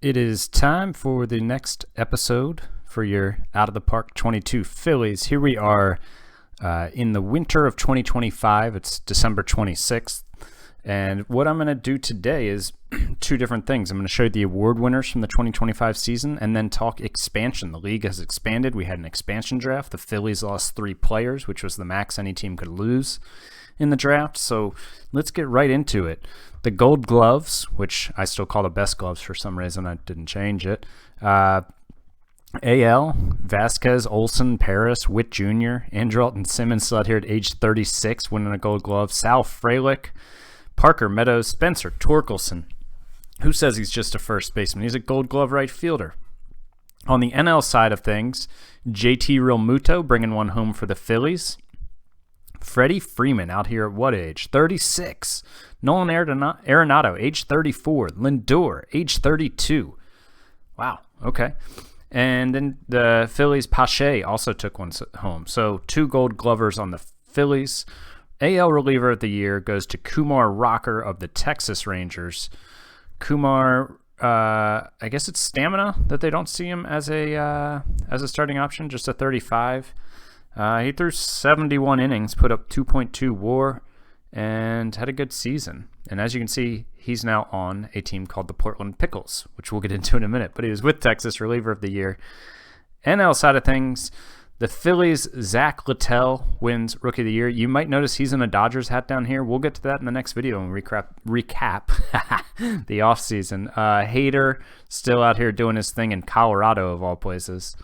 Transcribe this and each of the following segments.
It is time for the next episode for your Out of the Park 22 Phillies. Here we are in the winter of 2025. It's December 26th. And what I'm going to do today is two different things. I'm going to show you the award winners from the 2025 season and then talk expansion. The league has expanded. We had an expansion draft. The Phillies lost 3 players, which was the max any team could lose in the draft. So let's get right into it. The Gold Gloves, which I still call the best gloves for some reason, I didn't change it. AL, Vasquez, Olson, Paris, Witt Jr., Andrelton Simmons still out here at age 36, winning a Gold Glove. Sal Frelick, Parker Meadows, Spencer Torkelson. Who says he's just a first baseman? He's a Gold Glove right fielder. On the NL side of things, JT Realmuto bringing one home for the Phillies. Freddie Freeman out here at what age? 36. Nolan Arenado, age 34. Lindor, age 32. Wow, okay. And then the Phillies, Pache also took one home. So 2 Gold Glovers on the Phillies. AL reliever of the year goes to Kumar Rocker of the Texas Rangers. Kumar, I guess it's stamina that they don't see him as a starting option, just a 35. He threw 71 innings, put up 2.2 WAR, and had a good season. And as you can see, he's now on a team called the Portland Pickles, which we'll get into in a minute. But he was with Texas, reliever of the year. NL side of things, the Phillies' Zach Littell wins Rookie of the Year. You might notice he's in a Dodgers hat down here. We'll get to that in the next video and recap the offseason. Hader still out here doing his thing in Colorado, of all places.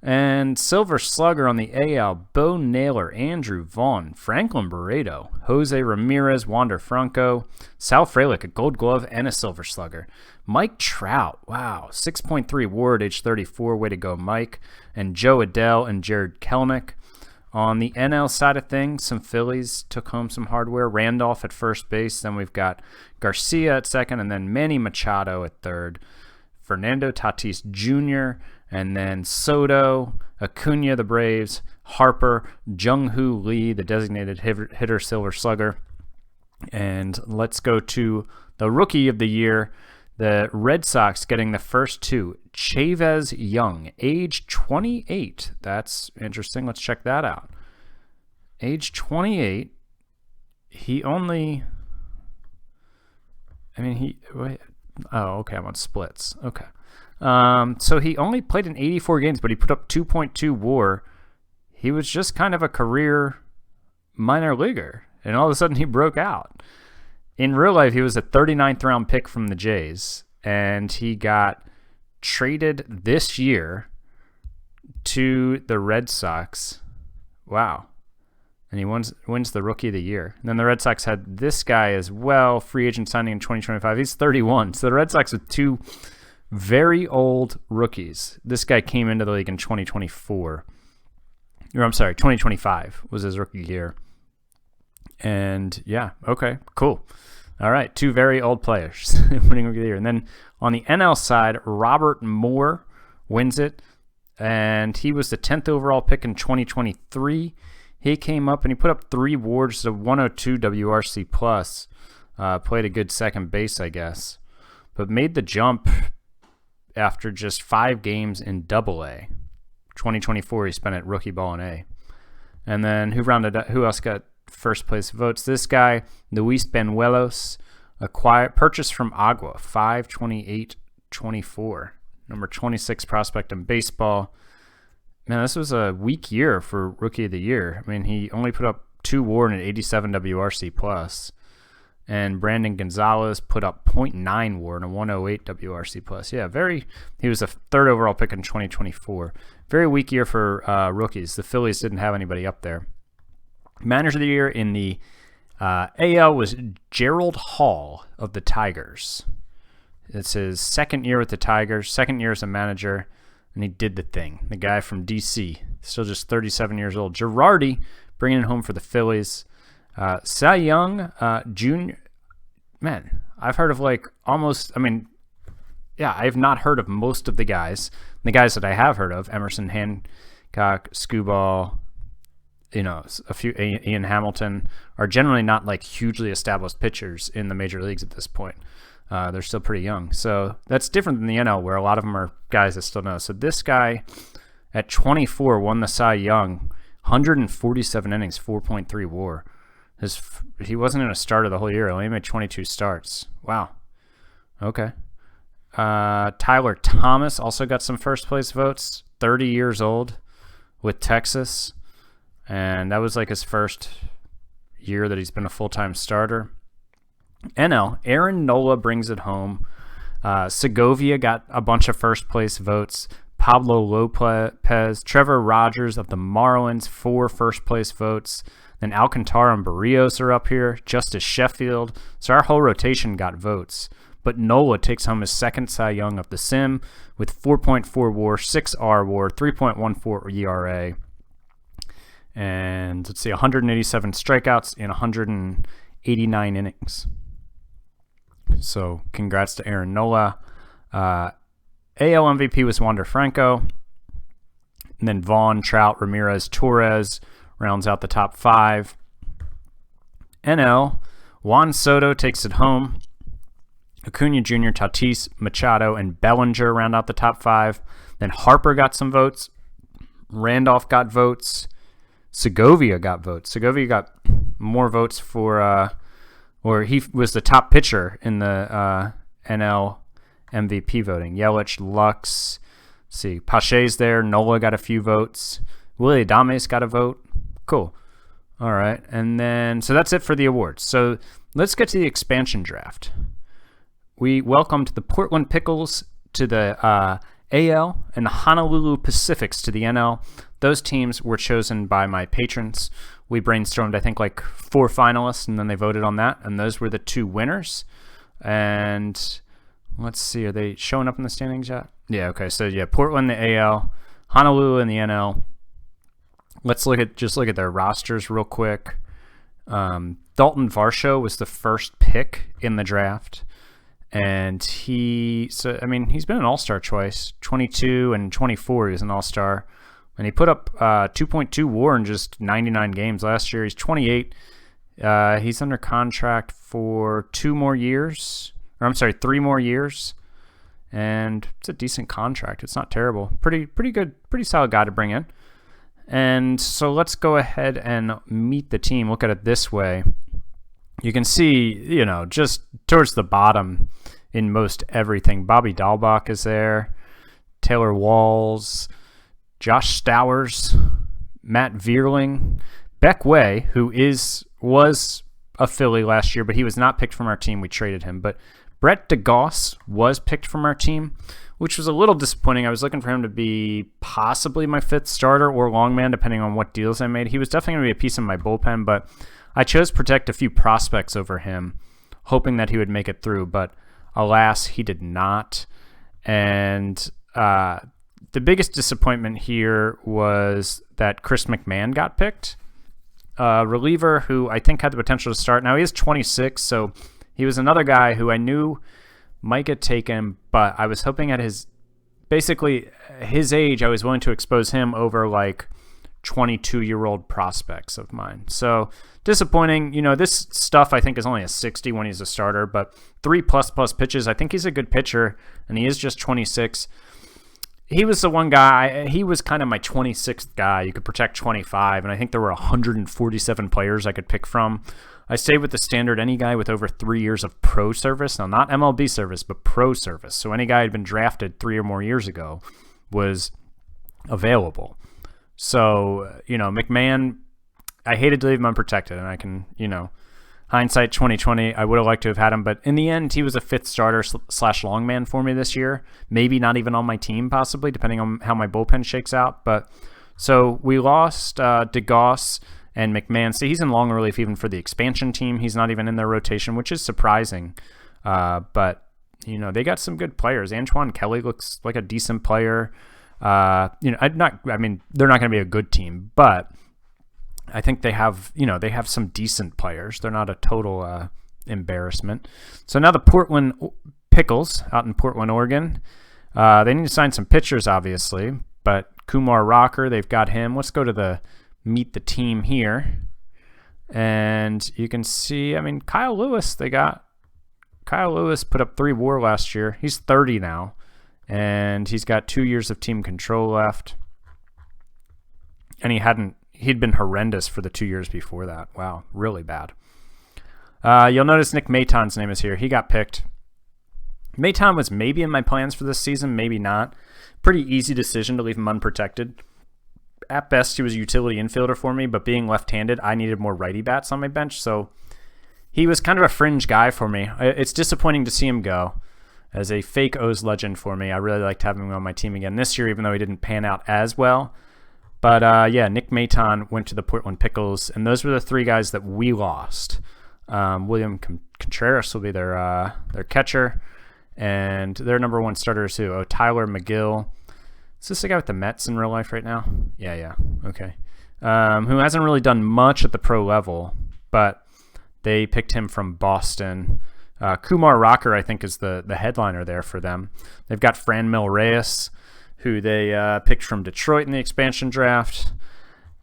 And Silver Slugger on the AL, Bo Naylor, Andrew Vaughn, Franklin Barreto, Jose Ramirez, Wander Franco, Sal Frelick, a Gold Glove and a Silver Slugger. Mike Trout, wow, 6.3 WAR at age 34, way to go, Mike. And Joe Adele and Jared Kelenic. On the NL side of things, some Phillies took home some hardware. Randolph at first base, then we've got Garcia at second, and then Manny Machado at third. Fernando Tatis Jr., and then Soto, Acuna, the Braves, Harper, Jung-Hoo Lee, the designated hitter, Silver Slugger. And let's go to the Rookie of the Year. The Red Sox getting the first 2. Chavez Young, age 28. That's interesting. Let's check that out. Age 28. He only... Wait. Oh, okay, I'm on splits. Okay. So he only played in 84 games, but he put up 2.2 WAR. He was just kind of a career minor leaguer, and all of a sudden he broke out. In real life, he was a 39th round pick from the Jays, and he got traded this year to the Red Sox. Wow. And he wins the Rookie of the Year. And then the Red Sox had this guy as well, free agent signing in 2025. He's 31. So the Red Sox with 2 very old rookies. This guy came into the league in 2025 was his rookie year. And yeah, okay, cool. All right, 2 very old players winning Rookie of the Year. And then on the NL side, Robert Moore wins it. And he was the 10th overall pick in 2023. He came up and he put up 3 WARs, a 102 WRC plus. Played a good second base, I guess. But made the jump after just 5 games in AA. 2024, he spent at rookie ball in A. And then who else got first place votes? This guy, Luis Banuelos, purchased from Agua, 5/28/24. Number 26 prospect in baseball. Man, this was a weak year for Rookie of the Year. I mean, he only put up 2 WAR and an 87 WRC plus. And Brandon Gonzalez put up 0.9 WAR and a 108 WRC plus. Yeah, he was a 3rd overall pick in 2024. Very weak year for rookies. The Phillies didn't have anybody up there. Manager of the Year in the AL was Gerald Hall of the Tigers. It's his 2nd year with the Tigers, 2nd year as a manager, and he did the thing. The guy from D.C., still just 37 years old. Girardi bringing it home for the Phillies. Cy Young Jr. Man, I've heard of I've not heard of most of the guys. The guys that I have heard of, Emerson Hancock, Skubal, a few, Ian Hamilton, are generally not hugely established pitchers in the major leagues at this point. They're still pretty young. So that's different than the NL, where a lot of them are guys that still know. So this guy at 24 won the Cy Young, 147 innings, 4.3 WAR. He wasn't in a starter the whole year. He only made 22 starts. Wow. Okay. Tyler Thomas also got some first place votes, 30 years old with Texas. And that was like his first year that he's been a full-time starter. NL, Aaron Nola brings it home. Segovia got a bunch of first place votes. Pablo Lopez, Trevor Rogers of the Marlins, 4 first place votes. Then Alcantara and Barrios are up here. Justice Sheffield. So our whole rotation got votes. But Nola takes home his second Cy Young of the Sim with 4.4 WAR, 6 R WAR, 3.14 ERA. And let's see, 187 strikeouts in 189 innings. So congrats to Aaron Nola. AL MVP was Wander Franco. And then Vaughn, Trout, Ramirez, Torres rounds out the top 5. NL, Juan Soto takes it home. Acuna Jr., Tatis, Machado, and Bellinger round out the top 5. Then Harper got some votes. Randolph got votes. Segovia got votes. Segovia got more votes for, or he was the top pitcher in the NL MVP voting. Yelich, Lux, see, Pache's there. Nola got a few votes. Willie Adames got a vote. Cool. All right. And then, so that's it for the awards. So let's get to the expansion draft. We welcomed the Portland Pickles to the AL and the Honolulu Pacifics to the NL. Those teams were chosen by my patrons. We brainstormed, I think, like 4 finalists, and then they voted on that, and those were the 2 winners. And let's see, are they showing up in the standings yet? Yeah, okay. So, yeah, Portland, the AL, Honolulu, and the NL. Let's look at their rosters real quick. Dalton Varsho was the first pick in the draft. And he's been an all-star twice, 22 and 24. He was an all-star. And he put up 2.2 WAR in just 99 games last year. He's 28. He's under contract for 3 more years. And it's a decent contract. It's not terrible. Pretty good, pretty solid guy to bring in. And so let's go ahead and meet the team. Look at it this way. You can see, just towards the bottom in most everything. Bobby Dahlbach is there. Taylor Walls. Josh Stowers. Matt Vierling. Beck Way, who was a Philly last year, but he was not picked from our team. We traded him. But Brett DeGoss was picked from our team, which was a little disappointing. I was looking for him to be possibly my 5th starter or longman, depending on what deals I made. He was definitely going to be a piece of my bullpen, but I chose to protect a few prospects over him, hoping that he would make it through, but alas, he did not. And the biggest disappointment here was that Chris McMahon got picked. Reliever who I think had the potential to start. Now, he is 26, so he was another guy who I knew might get taken, but I was hoping at his age, I was willing to expose him over like 22-year-old prospects of mine. So disappointing. This stuff I think is only a 60 when he's a starter, but 3+ pitches. I think he's a good pitcher, and he is just 26. He was the one guy. He was kind of my 26th guy. You could protect 25, and I think there were 147 players I could pick from. I stayed with the standard, any guy with over 3 years of pro service. Now, not MLB service, but pro service. So any guy who had been drafted 3 or more years ago was available. So, McMahon, I hated to leave him unprotected, and I can, hindsight 2020, I would have liked to have had him, but in the end, he was a 5th starter / longman for me this year. Maybe not even on my team, possibly, depending on how my bullpen shakes out. But so we lost DeGoss and McMahon. See, he's in long relief even for the expansion team. He's not even in their rotation, which is surprising. But they got some good players. Antoine Kelly looks like a decent player. They're not going to be a good team, but I think they have some decent players. They're not a total embarrassment. So now the Portland Pickles out in Portland, Oregon. They need to sign some pitchers, obviously, but Kumar Rocker, they've got him. Let's go to meet the team here. And you can see, Kyle Lewis, they got Kyle Lewis put up 3 WAR last year. He's 30 now, and he's got 2 years of team control left. And he'd been horrendous for the 2 years before that. Wow, really bad. You'll notice Nick Maton's name is here. He got picked. Maton was maybe in my plans for this season, maybe not. Pretty easy decision to leave him unprotected. At best, he was a utility infielder for me, but being left-handed, I needed more righty bats on my bench, so he was kind of a fringe guy for me. It's disappointing to see him go. As a fake O's legend for me, I really liked having him on my team again this year, even though he didn't pan out as well. But yeah, Nick Maton went to the Portland Pickles, and those were the 3 guys that we lost. William Contreras will be their catcher, and their number 1 starter is who? Tyler McGill. Is this the guy with the Mets in real life right now? Yeah. Okay. Who hasn't really done much at the pro level, but they picked him from Boston. Kumar Rocker, I think, is the headliner there for them. They've got Franmil Reyes, who they picked from Detroit in the expansion draft.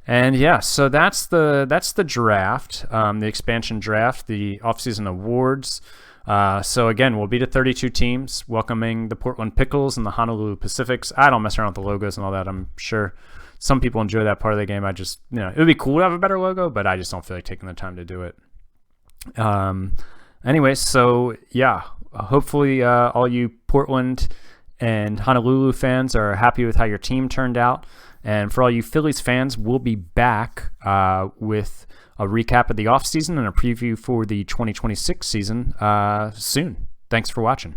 And yeah, so that's the draft, the expansion draft, the offseason awards. So again, we'll be to 32 teams, welcoming the Portland Pickles and the Honolulu Pacifics. I don't mess around with the logos and all that. I'm sure some people enjoy that part of the game. I just, it would be cool to have a better logo, but I just don't feel like taking the time to do it. Anyways, so yeah, hopefully all you Portland and Honolulu fans are happy with how your team turned out. And for all you Phillies fans, we'll be back with a recap of the offseason and a preview for the 2026 season soon. Thanks for watching.